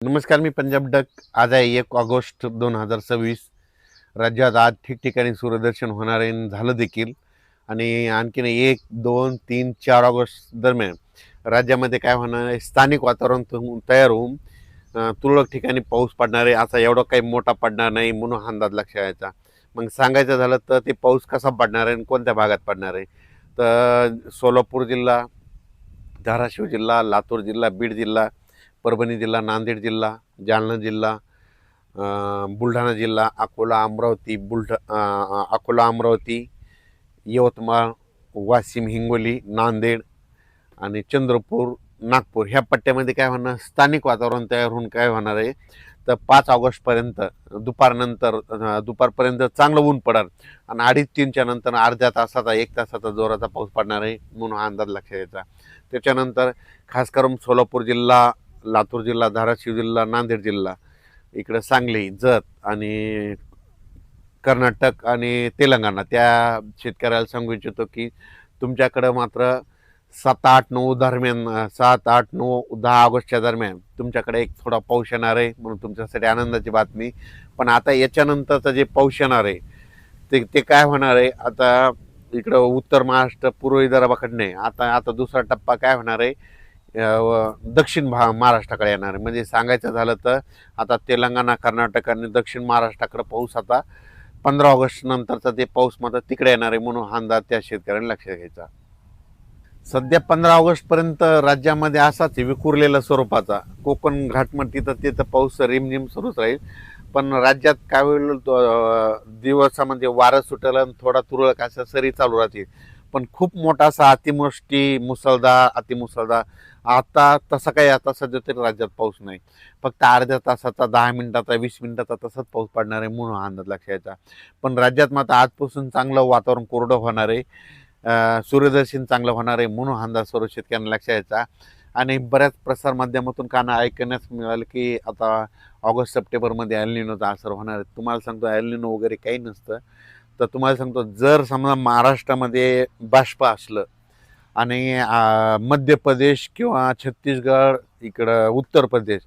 नमस्कार, मी पंजाब डक. आज आहे 1 ऑगस्ट 2026. राज्यात आज ठिकठिकाणी सूर्यदर्शन होणार आहे आणि झालं देखील. आणि आणखीन 1, 2, 3, 4 ऑगस्ट दरम्यान राज्यामध्ये काय होणार आहे, स्थानिक वातावरण तयार होऊन तुरळक ठिकाणी पाऊस पडणार आहे. असा एवढा काही मोठा पडणार नाही म्हणून हा अंदाज लक्षात यायचा. मग सांगायचं झालं तर ते पाऊस कसा पडणार आहे आणि कोणत्या भागात पडणार आहे, तर सोलापूर जिल्हा, धाराशिव जिल्हा, लातूर जिल्हा, बीड जिल्हा, परभणी जिल्हा, नांदेड जिल्हा, जालना जिल्हा, बुलढाणा जिल्हा, अकोला, अमरावती, यवतमाळ, वाशिम, हिंगोली, नांदेड आणि चंद्रपूर, नागपूर ह्या पट्ट्यामध्ये काय होणार, स्थानिक वातावरण तयार होऊन काय होणार आहे, तर 5 ऑगस्टपर्यंत दुपारपर्यंत चांगलं ऊन पडणार आणि 2:30-3च्या नंतर अर्ध्या तासाचा 1 तासाचा जोराचा पाऊस पडणार आहे म्हणून हा अंदाज लक्षात यायचा. त्याच्यानंतर खास करून सोलापूर जिल्हा, लातूर जिल्हा, धाराशिव जिल्हा, नांदेड जिल्हा, इकडं सांगली, जत आणि कर्नाटक आणि तेलंगणा त्या शेतकऱ्याला सांगू इच्छितो की तुमच्याकडं मात्र 7, 8, 9 दरम्यान 7, 8, 9, 10 ऑगस्टच्या दरम्यान तुमच्याकडे एक थोडा पाऊस येणार आहे म्हणून तुमच्यासाठी आनंदाची बातमी. पण आता याच्यानंतरचं जे पाऊस येणार आहे ते ते काय होणार आहे, आता इकडं उत्तर महाराष्ट्र, पूर्व विदर्भाकडने आता आता दुसरा टप्पा काय होणार आहे, दक्षिण महाराष्ट्राकडे येणार आहे. म्हणजे सांगायचं झालं तर आता तेलंगणा, कर्नाटक आणि दक्षिण महाराष्ट्राकडे पाऊस आता 15 ऑगस्ट नंतरचा ते पाऊस मात्र तिकडे येणार आहे म्हणून हा अंदाज त्या शेतकऱ्यांनी लक्षात घ्यायचा. सध्या 15 ऑगस्टपर्यंत राज्यामध्ये असाच विखुरलेला स्वरूपाचा कोकण घाटमध्ये तिथं पाऊस रिमझिम सुरूच राहील. पण राज्यात काय होईल, दिवसामध्ये वारं सुटेल आणि थोडा तुरळक अशा सरी चालू राहतील. पण खूप मोठा असा अतिवृष्टी, मुसळधार, अतिमुसळधार आता तसं काही आता सध्या तरी राज्यात पाऊस नाही. फक्त अर्ध्या तासाचा, 10 मिनिटाचा, 20 मिनिटाचा तसंच पाऊस पडणार आहे म्हणून हा अंदाज लक्षात यायचा. पण राज्यात मात्र आजपासून चांगलं वातावरण कोरडं होणार आहे, सूर्यदर्शन चांगलं होणार आहे म्हणून हा अंदाज सर्व शेतकऱ्यांना लक्षात यायचा. आणि बऱ्याच प्रसारमाध्यमातून काना ऐकण्यास मिळालं की आता ऑगस्ट सप्टेंबरमध्ये एल असर होणार आहे. तुम्हाला सांगतो एल वगैरे काही नसतं. तर तुम्हाला सांगतो, जर समजा महाराष्ट्रामध्ये बाष्प असलं आणि मध्य प्रदेश किंवा छत्तीसगड, इकडं उत्तर प्रदेश,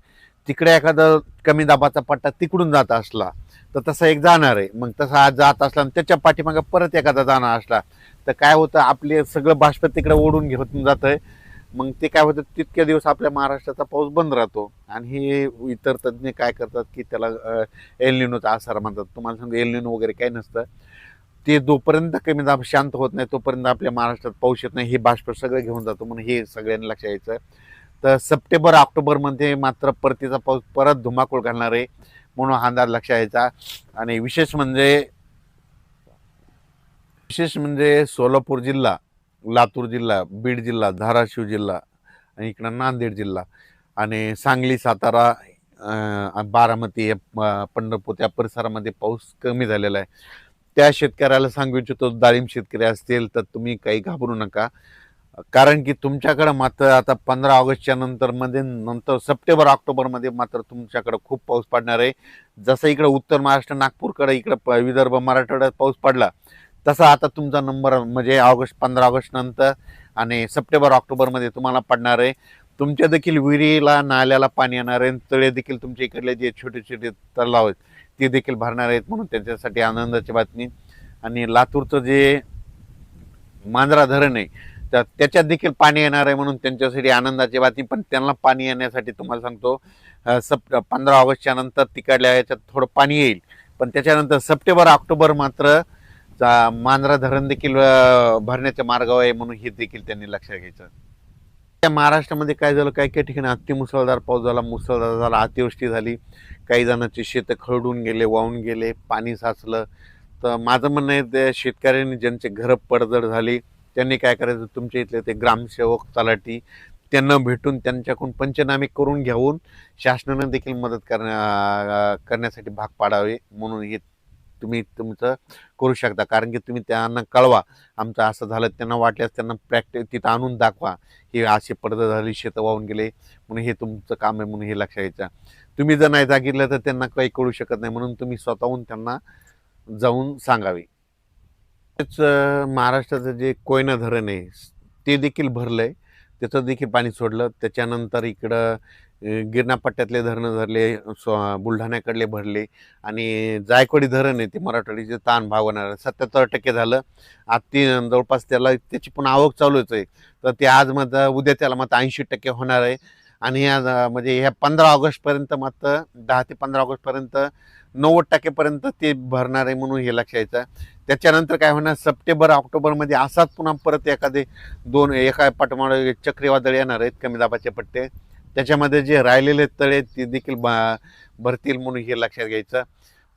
तिकडे एखादा कमी दाबाचा पट्टा तिकडून जात असला तर तसा एक जाणार आहे. मग तसा आज जात असला आणि त्याच्या पाठीमागे परत एखादा जाणार असला तर काय होतं, आपले सगळं बाष्प तिकडे ओढून घेऊन जातं आहे. मग ते काय होतं, तितके दिवस आपल्या महाराष्ट्राचा पाऊस बंद राहतो. आणि हे इतर तज्ज्ञ काय करतात की त्याला एल निनोचा आसार म्हणतात. तुम्हाला सांगतो एल निनो वगैरे काही नसतं. ते जोपर्यंत कमी दाब शांत होत नाही तोपर्यंत आपल्या महाराष्ट्रात पाऊस येत नाही. हे बाष्प सगळं घेऊन जातो म्हणून हे सगळ्यांनी लक्षात यायचं. तर सप्टेंबर ऑक्टोबरमध्ये मात्र परतीचा पाऊस परत धुमाकूळ घालणार आहे म्हणून हा अंदाज लक्षात यायचा. आणि विशेष म्हणजे सोलापूर जिल्हा, लातूर जिल्हा, बीड जिल्हा, धाराशिव जिल्हा आणि इकडं नांदेड जिल्हा आणि सांगली, सातारा, बारामती, पंढरपूर त्या परिसरामध्ये पाऊस कमी झालेला आहे. त्या शेतकऱ्याला सांगू इच्छितो, डाळिंब शेतकरी असतील तर तुम्ही काही घाबरू नका. कारण की तुमच्याकडं मात्र आता 15 ऑगस्टच्या नंतर सप्टेंबर ऑक्टोबरमध्ये मात्र तुमच्याकडं खूप पाऊस पडणार आहे. जसं इकडं उत्तर महाराष्ट्र, नागपूरकडे, इकडं विदर्भ, मराठवाड्यात पाऊस पडला तसा आता तुमचा नंबर म्हणजे 15 ऑगस्ट नंतर आणि सप्टेंबर ऑक्टोबरमध्ये तुम्हाला पडणार आहे. तुमच्या देखील विहिरीला, नाल्याला पाणी येणार आहे. तळे देखील तुमच्या इकडले जे छोटे छोटे तलाव आहेत ते देखील भरणार आहेत म्हणून त्यांच्यासाठी आनंदाची बातमी. आणि लातूरचं जे मांजरा धरण आहे तर त्याच्यात देखील पाणी येणार आहे म्हणून त्यांच्यासाठी आनंदाची बातमी. पण त्यांना पाणी येण्यासाठी तुम्हाला सांगतो 15 ऑगस्टच्या नंतर तिकडल्या याच्यात थोडं पाणी येईल. पण त्याच्यानंतर सप्टेंबर ऑक्टोबर मात्र मांजरा धरण देखील भरण्याच्या मार्गावर आहे म्हणून हे देखील त्यांनी लक्षात घ्यायचं. त्या महाराष्ट्रामध्ये काय झालं, काही काही ठिकाणी अतिमुसळधार पाऊस झाला, मुसळधार झाला, अतिवृष्टी झाली. काही जणांची शेतं खरडून गेले, वाहून गेले, पाणी साचलं. तर माझं म्हणणं आहे, त्या शेतकऱ्यांनी ज्यांचे घरं पडझड झाली त्यांनी काय करायचं, तुमच्या इथले ते ग्रामसेवक, तलाठी त्यांना भेटून त्यांच्याकडून पंचनामे करून घेऊन शासनानं देखील मदत करण्यासाठी भाग पाडावे म्हणून हे तुम्ही तुमचं करू शकता. कारण की तुम्ही त्यांना कळवा आमचं असं झालं, त्यांना वाटल्यास त्यांना प्रॅक्टिस तिथं आणून दाखवा ही अशी पडझड झाली, शेतं वाहून गेले म्हणून हे तुमचं काम आहे म्हणून हे लक्षात घ्यायचं. तुम्ही जर नाही जागितलं तर त्यांना काही कळू शकत नाही म्हणून तुम्ही स्वतःहून त्यांना जाऊन सांगावे. तेच महाराष्ट्राचं जे कोयना धरण आहे ते देखील भरलं आहे, त्याचं देखील पाणी सोडलं. त्याच्यानंतर इकडं गिरणा पट्ट्यातले धरणं धरले, बुलढाण्याकडले भरले आणि जायकवाडी धरण आहे ते मराठवाड्याचे ताण भागवणार 77% झालं. आज ती जवळपास त्याची पण आवक चालूच आहे. तर ते आज मात्र उद्या त्याला मात्र 80% होणार आहे. आणि आज म्हणजे ह्या 15 ऑगस्टपर्यंत मात्र 10 ते 15 ऑगस्टपर्यंत 90% ते भरणार आहे म्हणून हे लक्षात यायचं. त्याच्यानंतर काय होणार, सप्टेंबर ऑक्टोबरमध्ये असाच पुन्हा परत एका पाठोपाठ चक्रीवादळ येणार आहेत, कमी दाबाचे पट्टे. त्याच्यामध्ये जे राहिलेले तळे ते देखील भरतील म्हणून हे लक्षात घ्यायचं.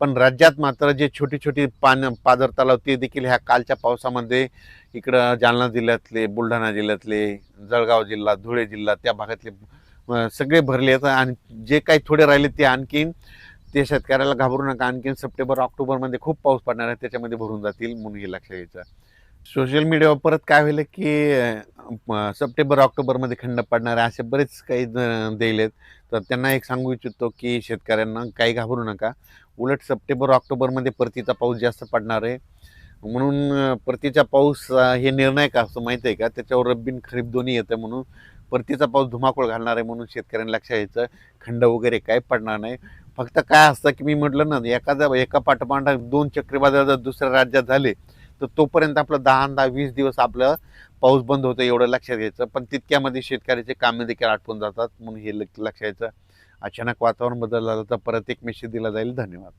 पण राज्यात मात्र जे छोटी छोटी पाझर तलाव ते देखील ह्या कालच्या पावसामध्ये इकडं जालना जिल्ह्यातले, बुलढाणा जिल्ह्यातले, जळगाव जिल्हा, धुळे जिल्हा त्या भागातले सगळे भरले आहेत. आणि जे काही थोडे राहिले ते आणखीन ते शेतकऱ्याला घाबरू नका, आणखीन सप्टेंबर ऑक्टोबरमध्ये खूप पाऊस पडणार आहे, त्याच्यामध्ये भरून जातील म्हणून हे लक्षात घ्यायचं. सोशल मीडियावर परत काय होईल की सप्टेंबर ऑक्टोबरमध्ये खंड पडणार आहे असे बरेच काही देईल आहेत. तर त्यांना एक सांगू इच्छितो की शेतकऱ्यांना काही घाबरू नका. उलट सप्टेंबर ऑक्टोबरमध्ये परतीचा पाऊस जास्त पडणार आहे. म्हणून परतीचा पाऊस हे निर्णायक असतो माहिती आहे का, त्याच्यावर रब्बी आणि खरीप दोन्ही येतं. म्हणून परतीचा पाऊस धुमाकूळ घालणार आहे म्हणून शेतकऱ्यांना लक्षात घ्यायचं. खंड वगैरे काय पडणार नाही. फक्त काय असतं की मी म्हटलं ना, एका पाठोपाठ 2 चक्रीवादळ जर दुसऱ्या राज्यात झाले तर तोपर्यंत आपलं 10-20 दिवस आपलं पाऊस बंद होतं, एवढं लक्षात घ्यायचं. पण तितक्यामध्ये शेतकऱ्याचे कामे देखील आटपून जातात म्हणून हे लक्षात घ्यायचं. अचानक वातावरण बदल झालं तर परत एक मेसेज दिला जाईल. धन्यवाद.